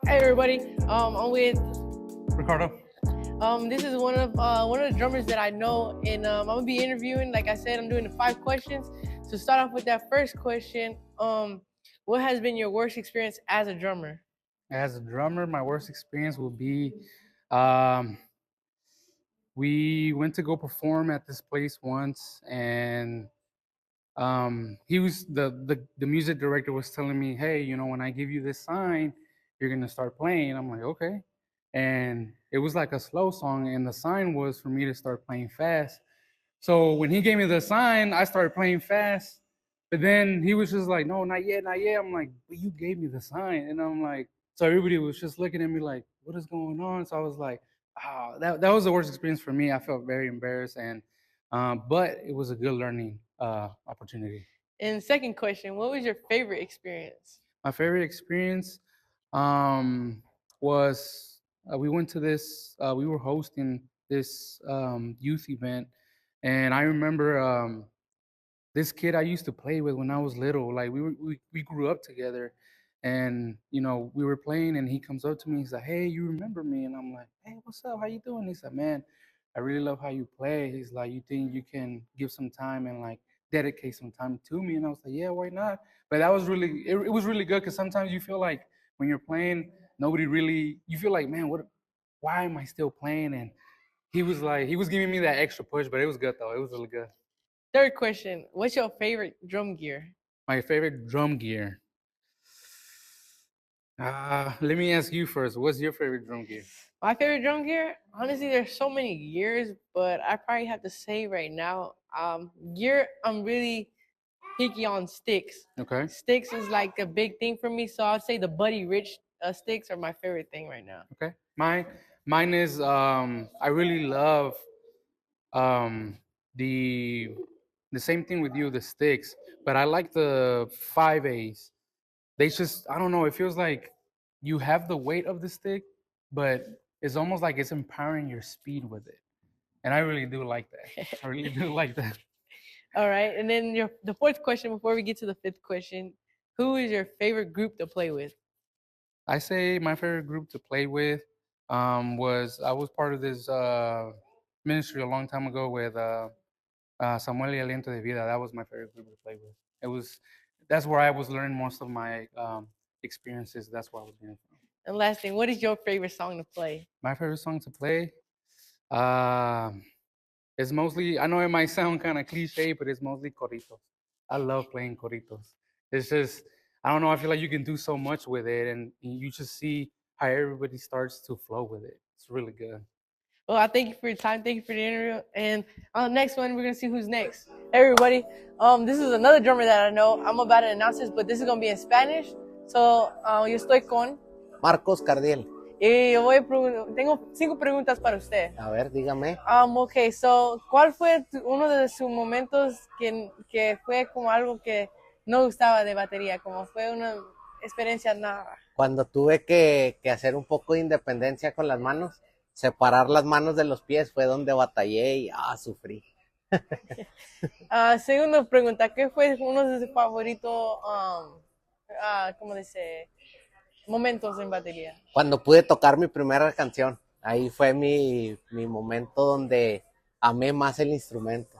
Hey everybody, I'm with Ricardo. this is one of the drummers that I know, and I'm gonna be interviewing. Like I said, I'm doing the 5 questions. So start off with that first question. What has been your worst experience as a drummer? As a drummer, my worst experience will be um, we went to go perform at this place once, and he was the music director was telling me, hey, when I give you this sign, you're gonna start playing. I'm like, okay. And it was like a slow song, and the sign was for me to start playing fast. So when he gave me the sign, I started playing fast. But then he was just like, no, not yet, not yet. I'm like, but you gave me the sign. And I'm like, so everybody was just looking at me like, what is going on? So I was like, that was the worst experience for me. I felt very embarrassed, and but it was a good learning opportunity. And second question, what was your favorite experience? My favorite experience um, was we went to this, we were hosting this youth event. And I remember this kid I used to play with when I was little. Like we grew up together, and we were playing, and he comes up to me. He's like, "Hey, you remember me?" And I'm like, "Hey, what's up? How you doing?" He said, "Man, I really love how you play." He's like, "You think you can give some time and like dedicate some time to me?" And I was like, "Yeah, why not?" But that was really it was really good because sometimes you feel like when you're playing, nobody really you feel like, man, what? Why am I still playing? And he was giving me that extra push, but it was good though. It was really good. Third question, what's your favorite drum gear? My favorite drum gear. Let me ask you first. What's your favorite drum gear? My favorite drum gear, honestly, there's so many gears, but I probably have to say right now, gear, I'm really picky on sticks. Okay. Sticks is like a big thing for me, so I'd say the Buddy Rich sticks are my favorite thing right now. Okay. Mine is I really love um the the same thing with you, the sticks, but I like the 5As. They just I don't know, it feels like you have the weight of the stick, but it's almost like it's empowering your speed with it. And I really do like that. I really do like that. All right, and then the fourth question before we get to the fifth question, who is your favorite group to play with? I say my favorite group to play with was I was part of this ministry a long time ago with Samuel y Aliento de Vida. That was my favorite group to play with. It was that's where I was learning most of my experiences. That's where I was getting from. And last thing, what is your favorite song to play? My favorite song to play um is mostly I know it might sound kind of cliche, but it's mostly corritos. I love playing corritos. It's just I don't know. I feel like you can do so much with it, and you just see how everybody starts to flow with it. It's really good. Well, I thank you for your time. Thank you for the interview. And on the next one, we're gonna see who's next. Hey, everybody, this is another drummer that I know. I'm about to announce this, but this is gonna be in Spanish. So, yo estoy con Marcos Cardiel. y yo tengo 5 preguntas para usted. A ver, dígame. Okay, so, ¿cuál fue uno de sus momentos que fue como algo que no gustaba de batería? Como fue una experiencia nada. Cuando tuve que hacer un poco de independencia con las manos, separar las manos de los pies fue donde batallé y sufrí. Segunda pregunta, ¿qué fue uno de sus favoritos, cómo dice, momentos en batería? Cuando pude tocar mi primera canción, ahí fue mi momento donde amé más el instrumento.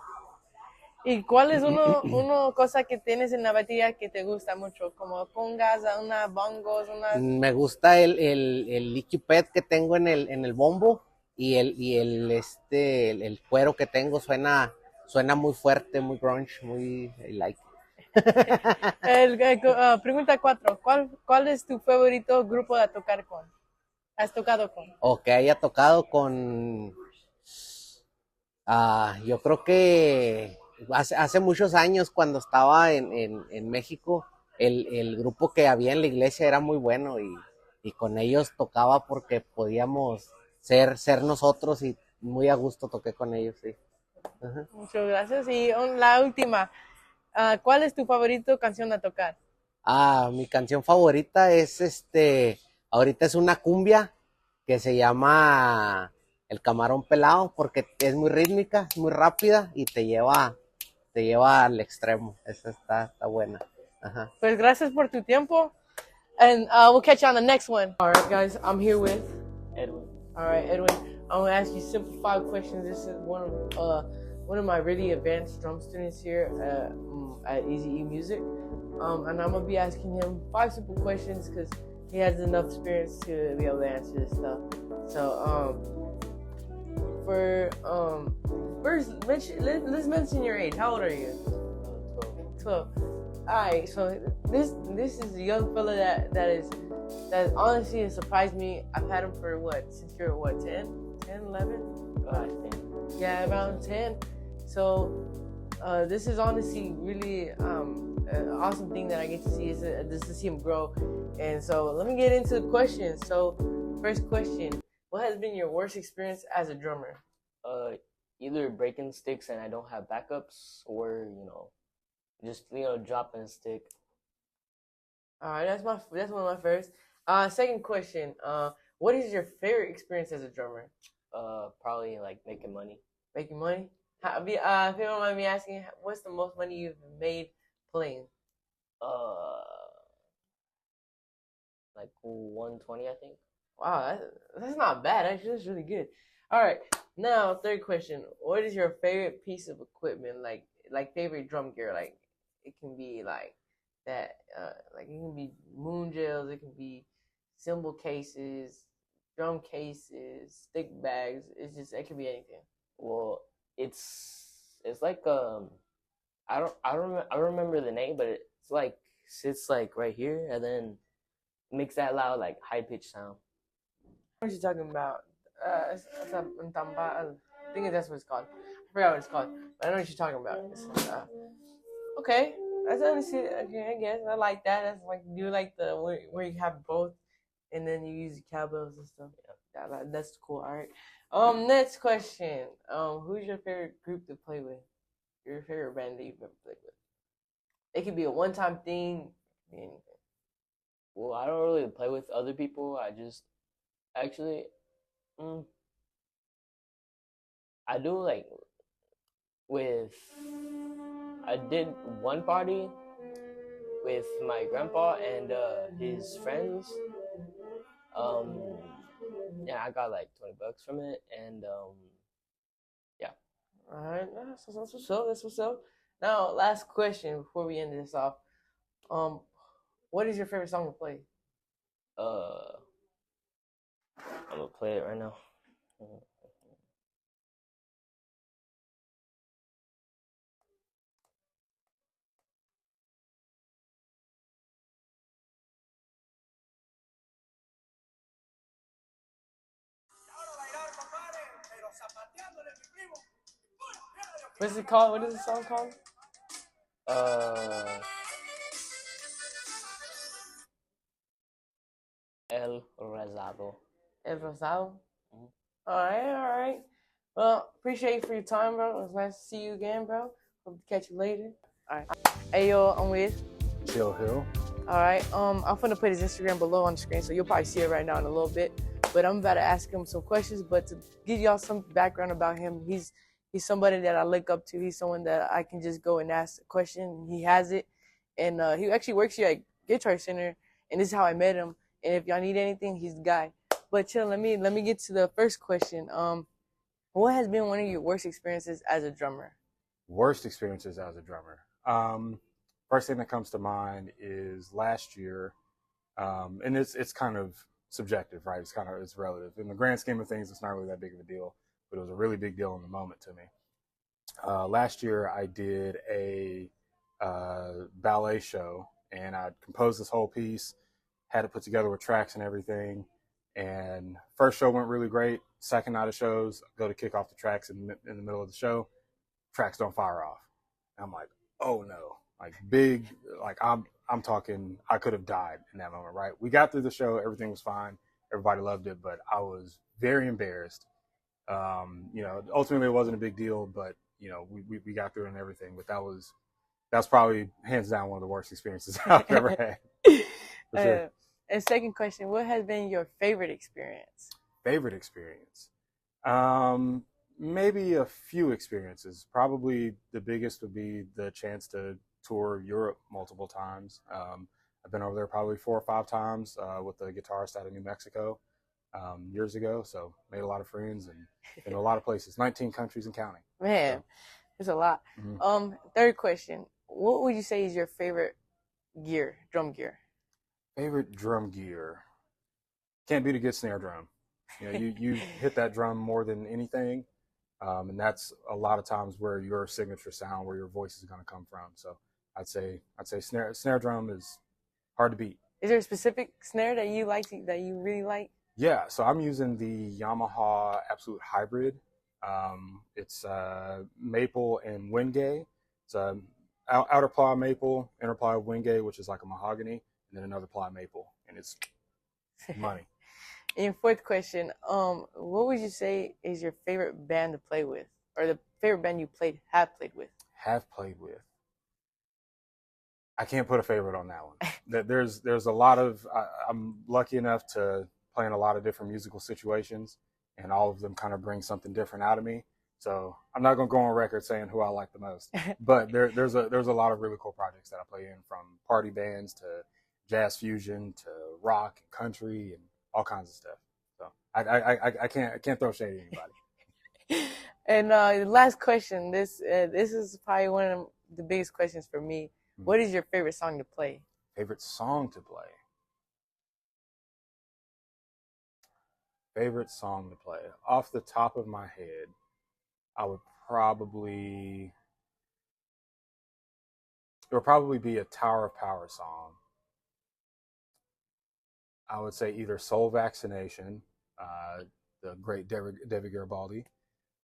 ¿Y cuál es una cosa que tienes en la batería que te gusta mucho? Como congas, una bongos, una... Me gusta el licky pet que tengo en el bombo y el cuero que tengo suena muy fuerte, muy grunge, muy like. Pregunta 4. ¿Cuál es tu favorito grupo de tocar con? ¿Has tocado con? O que haya tocado con... yo creo que hace muchos años cuando estaba en México, el grupo que había en la iglesia era muy bueno y con ellos tocaba porque podíamos ser nosotros y muy a gusto toqué con ellos, sí. Uh-huh. Muchas gracias. Y la última, ¿cuál es tu favorito canción a tocar? Mi canción favorita es ahorita es una cumbia que se llama El Camarón Pelado porque es muy rítmica, es muy rápida y te lleva al extremo. Esa está buena. Ajá. Pues gracias por tu tiempo. And we'll catch you on the next one. All right, guys, I'm here with Edwin. All right, Edwin. I'm gonna ask you simple 5 questions. This is one of my really advanced drum students here at Easy E Music, and I'm gonna be asking him 5 simple questions because he has enough experience to be able to answer this stuff. So first, let's mention your age. How old are you? 12. Alright, so this is a young fella that honestly has surprised me. I've had him for since you're 10, 11? Yeah, around 10. So this is honestly really an awesome thing that I get to see is just to see him grow. And so let me get into the questions. So first question, what has been your worst experience as a drummer? Either breaking sticks and I don't have backups, or just dropping a stick. All right, that's one of my first. Second question, what is your favorite experience as a drummer? Probably like making money. Making money? If you don't mind me asking, what's the most money you've made playing? Like 120, I think. Wow, that's not bad. Actually, that's really good. All right, now third question: what is your favorite piece of equipment? Like favorite drum gear? Like it can be like that. Like it can be moon gels. It can be cymbal cases, drum cases, stick bags. It can be anything. Well, it's like I remember the name, but it's like sits like right here and then makes that loud like high pitched sound. What are you talking about? I think that's what it's called. I forgot what it's called, but I know what you're talking about. Okay, that's honestly okay. I guess I like that. That's like you like the where you have both, and then you use the cowbells and stuff. Yeah, that's cool. All right. Next question. Who's your favorite group to play with? Your favorite band that you've ever played with? It could be a one-time thing. Anything. Well, I don't really play with other people. I just actually, I do like with. I did one party with my grandpa and his friends. Yeah, I got like $20 from it, and yeah. All right, that's what's up. That's what's up. Now, last question before we end this off. What is your favorite song to play? I'm gonna play it right now. What's it called? What is the song called? El Rezado. El Rosado. All right. Well, appreciate you for your time, bro. It was nice to see you again, bro. Hope to catch you later. All right. Hey, yo, I'm with Chill Hill. All right. I'm gonna put his Instagram below on the screen, so you'll probably see it right now in a little bit. But I'm about to ask him some questions. But to give y'all some background about him, he's somebody that I look up to. He's someone that I can just go and ask a question. He has it, and he actually works here at Guitar Center, and this is how I met him. And if y'all need anything, he's the guy. But chill. Let me get to the first question. What has been one of your worst experiences as a drummer? Worst experiences as a drummer. First thing that comes to mind is last year, and it's kind of subjective, right? It's relative. In the grand scheme of things, it's not really that big of a deal, but it was a really big deal in the moment to me. Last year, I did a ballet show, and I composed this whole piece, had it put together with tracks and everything. And first show went really great. Second night of shows, go to kick off the tracks in the middle of the show, tracks don't fire off. And I'm like, oh no, like big, like I'm talking, I could have died in that moment, right? We got through the show, everything was fine, everybody loved it, but I was very embarrassed. Ultimately it wasn't a big deal, but we got through it and everything. But that's probably hands down one of the worst experiences I've ever had. For sure. And second question, what has been your favorite experience? Favorite experience? Maybe a few experiences. Probably the biggest would be the chance to tour Europe multiple times. I've been over there probably 4 or 5 times with a guitarist out of New Mexico years ago. So made a lot of friends and been to a lot of places, 19 countries and counting. Man, So, it's a lot. Third question. What would you say is your favorite gear, drum gear? favorite drum gear. Can't beat a good snare drum. You know, you hit that drum more than anything, and that's a lot of times where your signature sound, where your voice is going to come from. So I'd say snare drum is hard to beat. Is there a specific snare that you like that you really like? Yeah, so I'm using the Yamaha Absolute Hybrid. It's maple and wingay. It's a outer ply maple, inner ply wingay, which is like a mahogany, and then another ply maple, and it's money. And fourth question, what would you say is your favorite band to play with, or the favorite band you have played with? Have played with. I can't put a favorite on that one. There's a lot of. I'm lucky enough to play in a lot of different musical situations, and all of them kind of bring something different out of me. So I'm not gonna go on record saying who I like the most, but there's a lot of really cool projects that I play in, from party bands to jazz fusion to rock and country and all kinds of stuff. So I can't throw shade at anybody. And the last question. This is probably one of the biggest questions for me. What is your favorite song to play? Favorite song to play. Favorite song to play. Off the top of my head, I would probably. It would probably be a Tower of Power song. I would say either Soul Vaccination, the great David Garibaldi,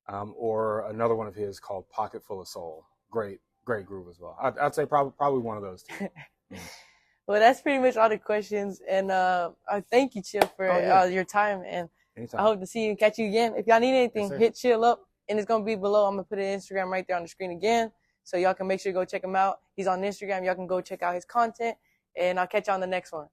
or another one of his called Pocket Full of Soul. Great groove as well. I'd say probably one of those two. Well, that's pretty much all the questions, and I thank you, Chill, for your time, and anytime. I hope to see you and catch you again. If y'all need anything, hit Chill up, and it's gonna be below. I'm gonna put his Instagram right there on the screen again, so y'all can make sure to go check him out. He's on Instagram. Y'all can go check out his content, and I'll catch you on the next one.